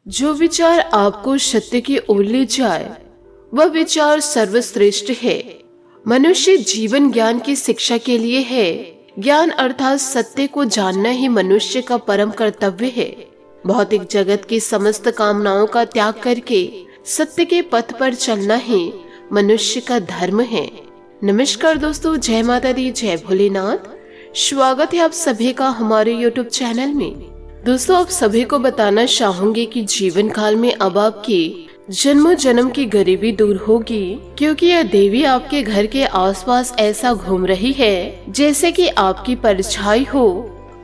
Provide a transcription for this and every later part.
जो विचार आपको सत्य की ओर ले जाए वह विचार सर्वश्रेष्ठ है। मनुष्य जीवन ज्ञान की शिक्षा के लिए है। ज्ञान अर्थात सत्य को जानना ही मनुष्य का परम कर्तव्य है। भौतिक जगत की समस्त कामनाओं का त्याग करके सत्य के पथ पर चलना ही मनुष्य का धर्म है। नमस्कार दोस्तों, जय माता दी, जय भोलेनाथ। स्वागत है आप सभी का हमारे YouTube चैनल में। दोस्तों, आप सभी को बताना चाहूंगी कि जीवन काल में अब आपकी जन्मों जन्म की गरीबी दूर होगी, क्योंकि यह देवी आपके घर के आसपास ऐसा घूम रही है जैसे कि आपकी परछाई हो,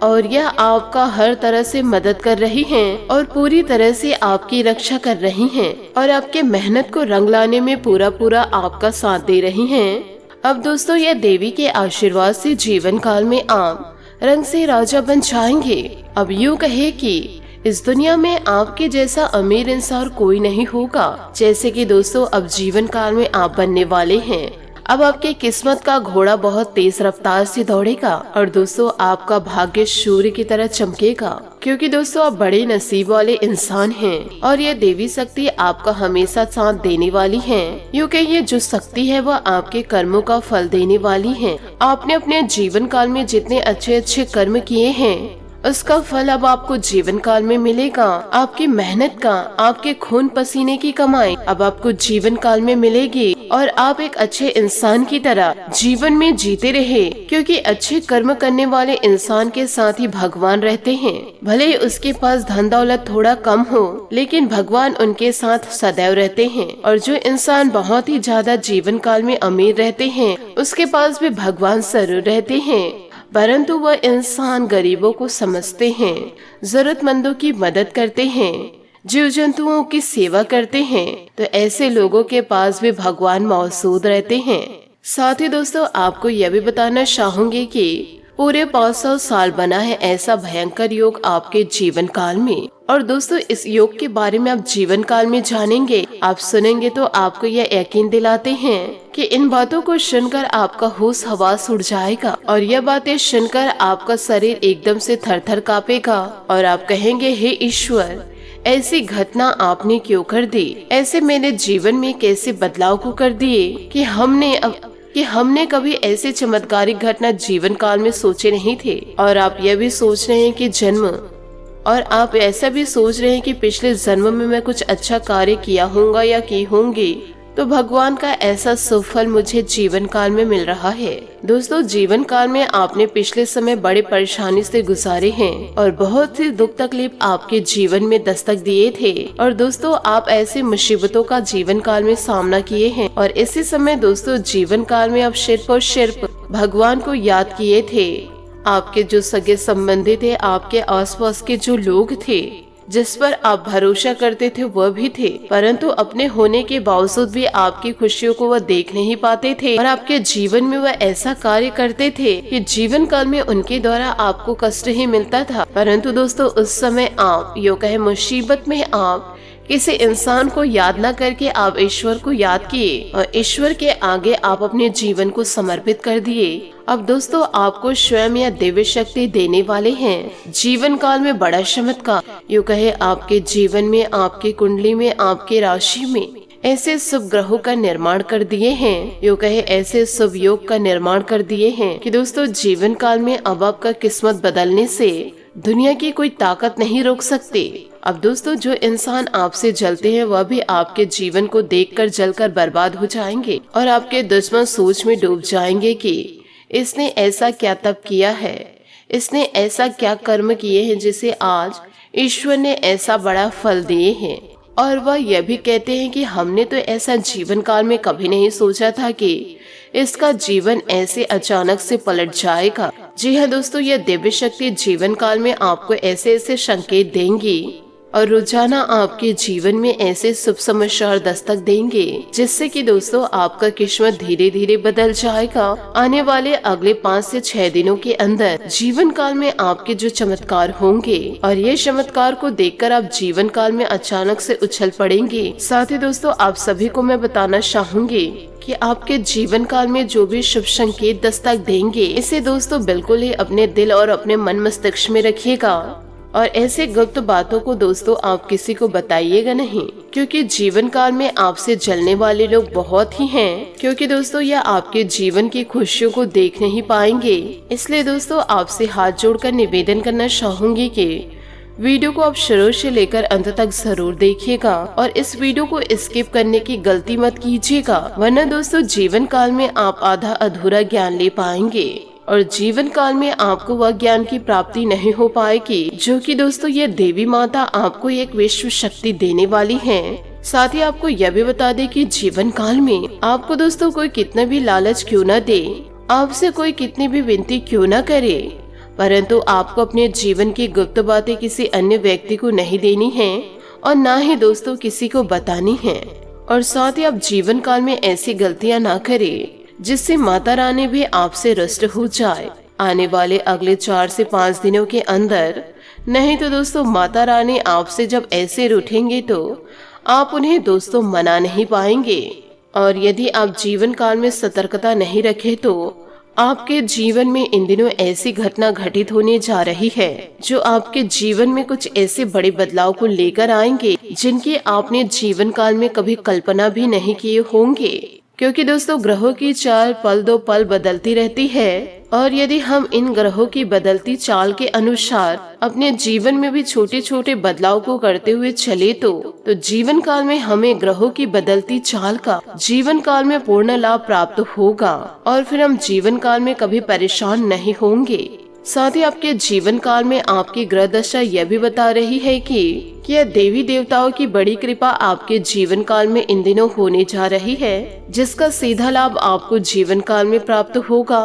और यह आपका हर तरह से मदद कर रही हैं और पूरी तरह से आपकी रक्षा कर रही हैं और आपके मेहनत को रंग लाने में पूरा आपका साथ दे रही हैं। अब दोस्तों, यह देवी के आशीर्वाद से जीवन काल में आप रंग से राजा बन जाएंगे। अब यूँ कहे कि इस दुनिया में आपके जैसा अमीर इंसान कोई नहीं होगा। जैसे कि दोस्तों, अब जीवन काल में आप बनने वाले हैं। अब आपके किस्मत का घोड़ा बहुत तेज रफ्तार से दौड़ेगा और दोस्तों, आपका भाग्य सूर्य की तरह चमकेगा, क्योंकि दोस्तों आप बड़े नसीब वाले इंसान हैं और यह देवी शक्ति आपका हमेशा साथ देने वाली है। यूँ कहिए, जो शक्ति है वह आपके कर्मों का फल देने वाली है। आपने अपने जीवन काल में जितने अच्छे कर्म किए हैं उसका फल अब आपको जीवन काल में मिलेगा। आपकी मेहनत का, आपके खून पसीने की कमाई अब आपको जीवन काल में मिलेगी और आप एक अच्छे इंसान की तरह जीवन में जीते रहे, क्योंकि अच्छे कर्म करने वाले इंसान के साथ ही भगवान रहते हैं। भले ही उसके पास धन दौलत थोड़ा कम हो, लेकिन भगवान उनके साथ सदैव रहते हैं। और जो इंसान बहुत ही ज्यादा जीवन काल में अमीर रहते हैं उसके पास भी भगवान जरूर रहते हैं, परंतु वह इंसान गरीबों को समझते हैं, जरूरतमंदों की मदद करते हैं, जीव जंतुओं की सेवा करते हैं, तो ऐसे लोगों के पास भी भगवान मौजूद रहते हैं। साथ ही दोस्तों, आपको यह भी बताना चाहूंगी कि पूरे 500 साल बना है ऐसा भयंकर योग आपके जीवन काल में। और दोस्तों, इस योग के बारे में आप जीवन काल में जानेंगे, आप सुनेंगे तो आपको यह यकीन दिलाते हैं कि इन बातों को सुनकर आपका होश हवास उड़ जाएगा और यह बातें सुनकर आपका शरीर एकदम से थर-थर कांपेगा और आप कहेंगे, हे ईश्वर, ऐसी घटना आपने क्यों कर दी? ऐसे मेरे जीवन में कैसे बदलाव को कर दिए कि हमने कभी ऐसे चमत्कारिक घटना जीवन काल में सोचे नहीं थे। और आप यह भी सोच रहे हैं कि और आप ऐसा भी सोच रहे हैं कि पिछले जन्म में मैं कुछ अच्छा कार्य किया होगा या की होंगी, तो भगवान का ऐसा सुफल मुझे जीवन काल में मिल रहा है। दोस्तों, जीवन काल में आपने पिछले समय बड़े परेशानी से गुजारे हैं और बहुत सी दुख तकलीफ आपके जीवन में दस्तक दिए थे। और दोस्तों, आप ऐसी मुसीबतों का जीवन काल में सामना किए हैं और इसी समय दोस्तों, जीवन काल में आप सिर्फ भगवान को याद किए थे। आपके जो सगे संबंधी थे, आपके आसपास के जो लोग थे जिस पर आप भरोसा करते थे वह भी थे, परंतु अपने होने के बावजूद भी आपकी खुशियों को वह देख नहीं पाते थे और आपके जीवन में वह ऐसा कार्य करते थे कि जीवन काल में उनके द्वारा आपको कष्ट ही मिलता था। परंतु दोस्तों, उस समय आप यूँ कहे मुसीबत में आप किसी इंसान को याद न करके आप ईश्वर को याद किए और ईश्वर के आगे आप अपने जीवन को समर्पित कर दिए। अब दोस्तों, आपको स्वयं यह दिव्य शक्ति देने वाले हैं जीवन काल में बड़ा चमत्कार। यूँ कहे, आपके जीवन में, आपकी कुंडली में, आपके राशि में ऐसे शुभ ग्रहों का निर्माण कर दिए हैं। यूँ कहे, ऐसे शुभ योग का निर्माण कर दिए हैं कि दोस्तों, जीवन काल में अब आपका किस्मत बदलने से दुनिया की कोई ताकत नहीं रोक सकती। अब दोस्तों, जो इंसान आपसे जलते हैं वह भी आपके जीवन को देखकर जलकर बर्बाद हो जाएंगे और आपके दुश्मन सोच में डूब जाएंगे कि इसने ऐसा क्या तप किया है, इसने ऐसा क्या कर्म किए हैं जिसे आज ईश्वर ने ऐसा बड़ा फल दिए हैं। और वह यह भी कहते हैं कि हमने तो ऐसा जीवन काल में कभी नहीं सोचा था कि इसका जीवन ऐसे अचानक से पलट जाएगा। जी हाँ दोस्तों, यह दिव्य शक्ति जीवन काल में आपको ऐसे संकेत देंगी और रोजाना आपके जीवन में ऐसे शुभ समाचार दस्तक देंगे जिससे कि दोस्तों, आपका किस्मत धीरे धीरे बदल जाएगा। आने वाले अगले 5 से 6 दिनों के अंदर जीवन काल में आपके जो चमत्कार होंगे और ये चमत्कार को देखकर आप जीवन काल में अचानक से उछल पड़ेंगे। साथ ही दोस्तों, आप सभी को मैं बताना चाहूंगी कि आपके जीवन काल में जो भी शुभ संकेत दस्तक देंगे, इसे दोस्तों बिल्कुल ही अपने दिल और अपने मन मस्तिष्क में रखिएगा और ऐसे गुप्त बातों को दोस्तों आप किसी को बताइएगा नहीं, क्योंकि जीवन काल में आपसे जलने वाले लोग बहुत ही हैं, क्योंकि दोस्तों यह आपके जीवन की खुशियों को देख नहीं पाएंगे। इसलिए दोस्तों आपसे हाथ जोड़कर निवेदन करना चाहूंगी कि वीडियो को आप शुरू से लेकर अंत तक जरूर देखिएगा और इस वीडियो को स्किप करने की गलती मत कीजिएगा, वरना दोस्तों जीवन काल में आप आधा अधूरा ज्ञान ले पाएंगे और जीवन काल में आपको वह ज्ञान की प्राप्ति नहीं हो पाएगी जो कि दोस्तों ये देवी माता आपको एक विश्व शक्ति देने वाली है। साथ ही आपको यह भी बता दे कि जीवन काल में आपको दोस्तों कोई कितना भी लालच क्यों न दे, आपसे कोई कितनी भी विनती क्यों न करे, परंतु आपको अपने जीवन की गुप्त बातें किसी अन्य व्यक्ति को नहीं देनी है और ना ही दोस्तों किसी को बतानी है। और साथ ही आप जीवन काल में ऐसी गलतियां ना करें जिससे माता रानी भी आपसे रुष्ट हो जाए आने वाले अगले 4 से 5 दिनों के अंदर। नहीं तो दोस्तों माता रानी आपसे जब ऐसे रूठेंगे तो आप उन्हें दोस्तों मना नहीं पाएंगे। और यदि आप जीवन काल में सतर्कता नहीं रखे तो आपके जीवन में इन दिनों ऐसी घटना घटित होने जा रही है जो आपके जीवन में कुछ ऐसे बड़े बदलाव को लेकर आएंगे जिनकी आपने जीवन काल में कभी कल्पना भी नहीं किए होंगे। क्योंकि दोस्तों ग्रहों की चाल पल दो पल बदलती रहती है और यदि हम इन ग्रहों की बदलती चाल के अनुसार अपने जीवन में भी छोटे छोटे बदलाव को करते हुए चले तो जीवन काल में हमें ग्रहों की बदलती चाल का जीवन काल में पूर्ण लाभ प्राप्त होगा और फिर हम जीवन काल में कभी परेशान नहीं होंगे। साथ ही आपके जीवन काल में आपकी ग्रह दशा यह भी बता रही है कि यह देवी देवताओं की बड़ी कृपा आपके जीवन काल में इन दिनों होने जा रही है, जिसका सीधा लाभ आपको जीवन काल में प्राप्त होगा।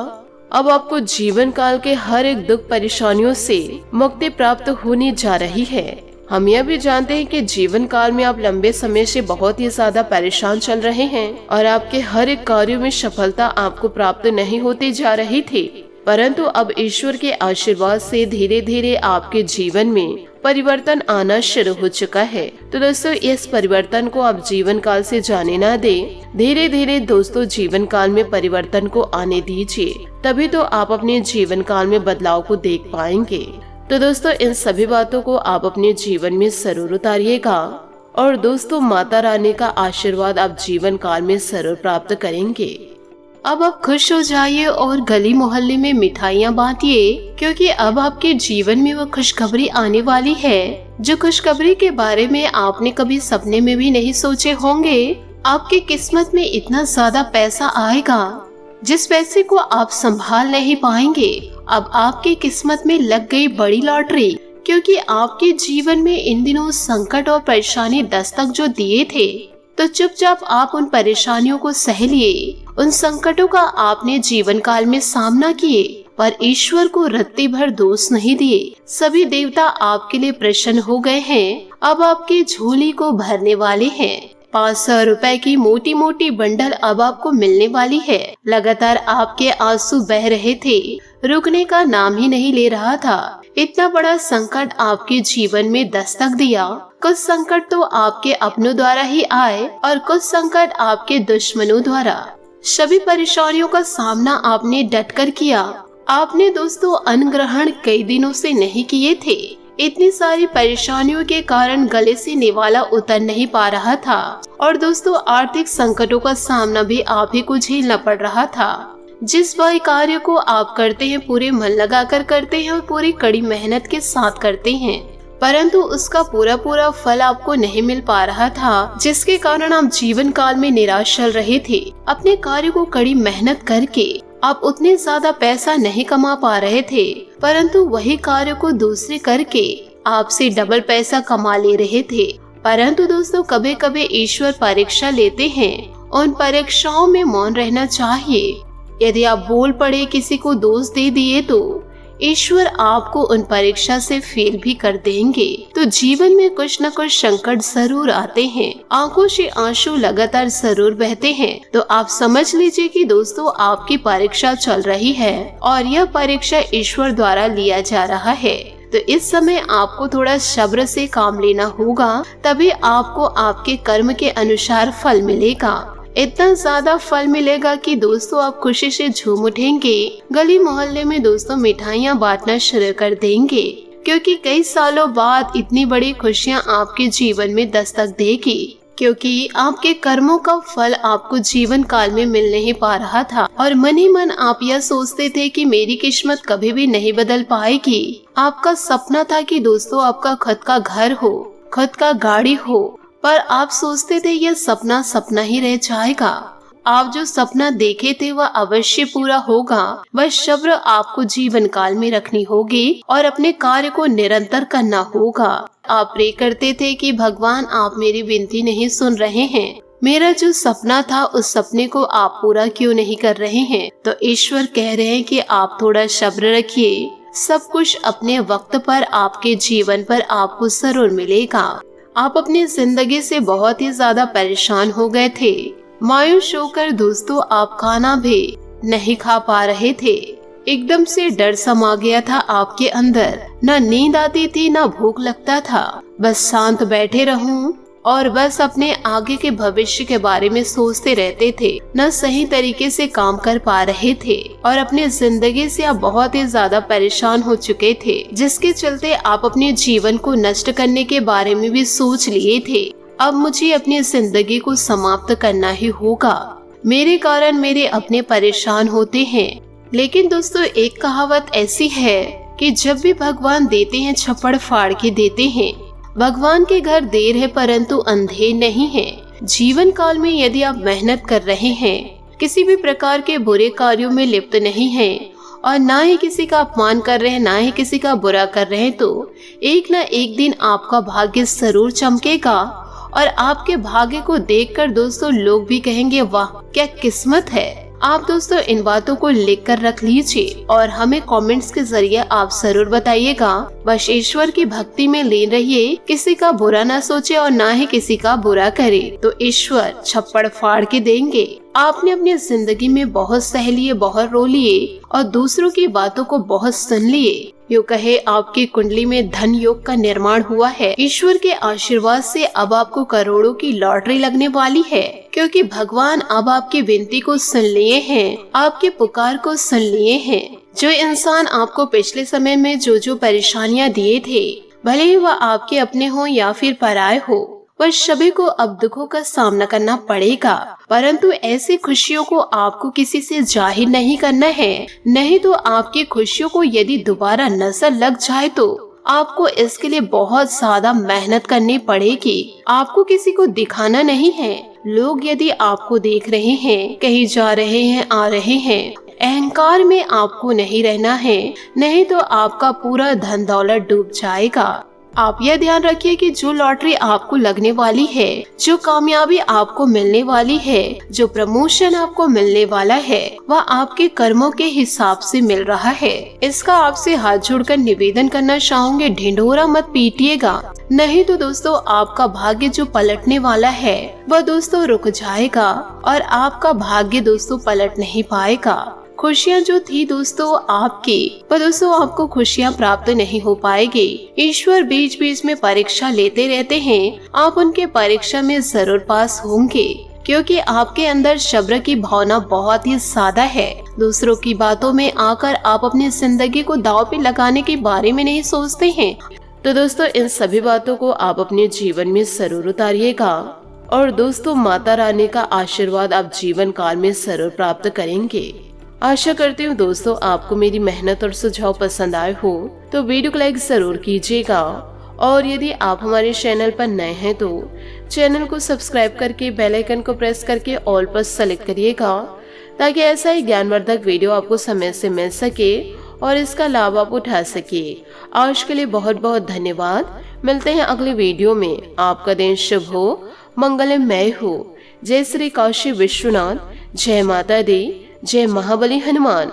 अब आपको जीवन काल के हर एक दुख परेशानियों से मुक्ति प्राप्त होने जा रही है। हम यह भी जानते हैं कि जीवन काल में आप लंबे समय से बहुत ही ज्यादा परेशान चल रहे हैं और आपके हर एक कार्यों में सफलता आपको प्राप्त नहीं होती जा रही थी, परंतु अब ईश्वर के आशीर्वाद से धीरे धीरे आपके जीवन में परिवर्तन आना शुरू हो चुका है। तो दोस्तों इस परिवर्तन को आप जीवन काल से जाने ना दे, धीरे धीरे दोस्तों जीवन काल में परिवर्तन को आने दीजिए, तभी तो आप अपने जीवन काल में बदलाव को देख पाएंगे। तो दोस्तों इन सभी बातों को आप अपने जीवन में जरूर उतारिएगा और दोस्तों माता रानी का आशीर्वाद आप जीवन काल में जरूर प्राप्त करेंगे। अब आप खुश हो जाइए और गली मोहल्ले में मिठाइयाँ बांटिए, क्योंकि अब आपके जीवन में वो खुशखबरी आने वाली है जो खुशखबरी के बारे में आपने कभी सपने में भी नहीं सोचे होंगे। आपकी किस्मत में इतना ज्यादा पैसा आएगा जिस पैसे को आप संभाल नहीं पाएंगे। अब आपकी किस्मत में लग गई बड़ी लॉटरी, क्योंकि आपके जीवन में इन दिनों संकट और परेशानी दस्तक जो दिए थे, तो चुपचाप आप उन परेशानियों को सह लिए। उन संकटों का आपने जीवन काल में सामना किए, पर ईश्वर को रत्ती भर दोष नहीं दिए। सभी देवता आपके लिए प्रसन्न हो गए हैं। अब आपकी झोली को भरने वाले हैं। 500 रुपए की मोटी मोटी बंडल अब आपको मिलने वाली है। लगातार आपके आंसू बह रहे थे, रुकने का नाम ही नहीं ले रहा था। इतना बड़ा संकट आपके जीवन में दस्तक दिया। कुछ संकट तो आपके अपनों द्वारा ही आए और कुछ संकट आपके दुश्मनों द्वारा। सभी परेशानियों का सामना आपने डटकर किया। आपने दोस्तों अन्न ग्रहण कई दिनों से नहीं किए थे। इतनी सारी परेशानियों के कारण गले से निवाला उतर नहीं पा रहा था और दोस्तों आर्थिक संकटों का सामना भी आप ही को झेलना पड़ रहा था। जिस भाई कार्य को आप करते हैं पूरे मन लगाकर करते हैं और पूरी कड़ी मेहनत के साथ करते हैं, परंतु उसका पूरा फल आपको नहीं मिल पा रहा था, जिसके कारण आप जीवन काल में निराश चल रहे थे। अपने कार्य को कड़ी मेहनत करके आप उतने ज्यादा पैसा नहीं कमा पा रहे थे, परंतु वही कार्य को दूसरे करके आपसे डबल पैसा कमा ले रहे थे। परंतु दोस्तों कभी कभी ईश्वर परीक्षा लेते हैं, उन परीक्षाओं में मौन रहना चाहिए। यदि आप बोल पड़े, किसी को दोष दे दिए तो ईश्वर आपको उन परीक्षा से फेल भी कर देंगे। तो जीवन में कुछ न कुछ संकट जरूर आते हैं, आंखों से आंसू लगातार जरूर बहते हैं। तो आप समझ लीजिए कि दोस्तों आपकी परीक्षा चल रही है और यह परीक्षा ईश्वर द्वारा लिया जा रहा है। तो इस समय आपको थोड़ा सब्र से काम लेना होगा, तभी आपको आपके कर्म के अनुसार फल मिलेगा। इतना ज्यादा फल मिलेगा कि दोस्तों आप खुशी से झूम उठेंगे। गली मोहल्ले में दोस्तों मिठाइयाँ बांटना शुरू कर देंगे। क्योंकि कई सालों बाद इतनी बड़ी खुशियाँ आपके जीवन में दस्तक देगी, क्योंकि आपके कर्मों का फल आपको जीवन काल में मिल नहीं पा रहा था और मन ही मन आप यह सोचते थे कि मेरी किस्मत कभी भी नहीं बदल पाएगी। आपका सपना था कि दोस्तों आपका खुद का घर हो, खुद का गाड़ी हो, पर आप सोचते थे यह सपना सपना ही रह जाएगा। आप जो सपना देखे थे वह अवश्य पूरा होगा, बस सब्र आपको जीवन काल में रखनी होगी और अपने कार्य को निरंतर करना होगा। आप प्रे करते थे कि भगवान आप मेरी विनती नहीं सुन रहे हैं, मेरा जो सपना था उस सपने को आप पूरा क्यों नहीं कर रहे हैं। तो ईश्वर कह रहे हैं कि आप थोड़ा सब्र रखिए, सब कुछ अपने वक्त पर आपके जीवन पर आपको जरूर मिलेगा। आप अपनी जिंदगी से बहुत ही ज्यादा परेशान हो गए थे, मायूस होकर दोस्तों आप खाना भी नहीं खा पा रहे थे। एकदम से डर समा गया था आपके अंदर, न नींद आती थी न भूख लगता था, बस शांत बैठे रहूं और बस अपने आगे के भविष्य के बारे में सोचते रहते थे, न सही तरीके से काम कर पा रहे थे और अपने जिंदगी से आप बहुत ही ज्यादा परेशान हो चुके थे, जिसके चलते आप अपने जीवन को नष्ट करने के बारे में भी सोच लिए थे। अब मुझे अपनी जिंदगी को समाप्त करना ही होगा, मेरे कारण मेरे अपने परेशान होते हैं। लेकिन दोस्तों एक कहावत ऐसी है कि जब भी भगवान देते हैं छप्पड़ फाड़ के देते हैं। भगवान के घर देर है परंतु अंधेर नहीं है। जीवन काल में यदि आप मेहनत कर रहे हैं, किसी भी प्रकार के बुरे कार्यों में लिप्त नहीं हैं और ना ही किसी का अपमान कर रहे हैं, ना ही किसी का बुरा कर रहे हैं, तो एक न एक दिन आपका भाग्य जरूर चमकेगा और आपके भाग्य को देखकर दोस्तों लोग भी कहेंगे वाह क्या किस्मत है। आप दोस्तों इन बातों को लिख कर रख लीजिए और हमें कमेंट्स के जरिए आप जरूर बताइएगा। बस ईश्वर की भक्ति में लीन रहिए, किसी का बुरा ना सोचे और ना ही किसी का बुरा करे, तो ईश्वर छप्पड़ फाड़ के देंगे। आपने अपनी जिंदगी में बहुत सह लिए, बहुत रो लिए और दूसरों की बातों को बहुत सुन लिए। यूँ कहे आपकी कुंडली में धन योग का निर्माण हुआ है। ईश्वर के आशीर्वाद से अब आपको करोड़ों की लॉटरी लगने वाली है, क्योंकि भगवान अब आपकी विनती को सुन लिए हैं, आपके पुकार को सुन लिए हैं। जो इंसान आपको पिछले समय में जो जो परेशानियां दिए थे, भले ही वह आपके अपने हो या फिर पराये हो, पर सभी को अब दुखों का सामना करना पड़ेगा। परंतु ऐसी खुशियों को आपको किसी से जाहिर नहीं करना है, नहीं तो आपकी खुशियों को यदि दोबारा नजर लग जाए तो आपको इसके लिए बहुत ज्यादा मेहनत करनी पड़ेगी। आपको किसी को दिखाना नहीं है। लोग यदि आपको देख रहे हैं, कहीं जा रहे हैं, आ रहे हैं, अहंकार में आपको नहीं रहना है, नहीं तो आपका पूरा धन दौलत डूब जाएगा। आप यह ध्यान रखिए कि जो लॉटरी आपको लगने वाली है, जो कामयाबी आपको मिलने वाली है, जो प्रमोशन आपको मिलने वाला है, वह आपके कर्मों के हिसाब से मिल रहा है। इसका आपसे हाथ जोड़कर निवेदन करना चाहूँगी, ढिंढोरा मत पीटिएगा, नहीं तो दोस्तों आपका भाग्य जो पलटने वाला है वह दोस्तों रुक जाएगा और आपका भाग्य दोस्तों पलट नहीं पाएगा। खुशियाँ जो थी दोस्तों आपकी, पर दोस्तों आपको खुशियाँ प्राप्त नहीं हो पाएगी। ईश्वर बीच बीच में परीक्षा लेते रहते हैं, आप उनके परीक्षा में जरूर पास होंगे, क्योंकि आपके अंदर सब्र की भावना बहुत ही ज्यादा है। दूसरों की बातों में आकर आप अपनी जिंदगी को दांव पे लगाने के बारे में नहीं सोचते हैं। तो दोस्तों इन सभी बातों को आप अपने जीवन में जरूर उतारिएगा और दोस्तों माता रानी का आशीर्वाद आप जीवन काल में जरूर प्राप्त करेंगे। आशा करती हूँ दोस्तों आपको मेरी मेहनत और सुझाव पसंद आए हो, तो वीडियो को लाइक जरूर कीजिएगा और यदि आप हमारे चैनल पर नए हैं तो चैनल को सब्सक्राइब करके बेल आइकन को प्रेस करके ऑल पर सेलेक्ट करिएगा, ताकि ऐसा ही ज्ञानवर्धक वीडियो आपको समय से मिल सके और इसका लाभ आप उठा सके। आज के लिए बहुत बहुत धन्यवाद। मिलते हैं अगले वीडियो में। आपका दिन शुभ हो, मंगलमय हो। जय श्री काशी विश्वनाथ, जय माता दी, जय महाबली हनुमान।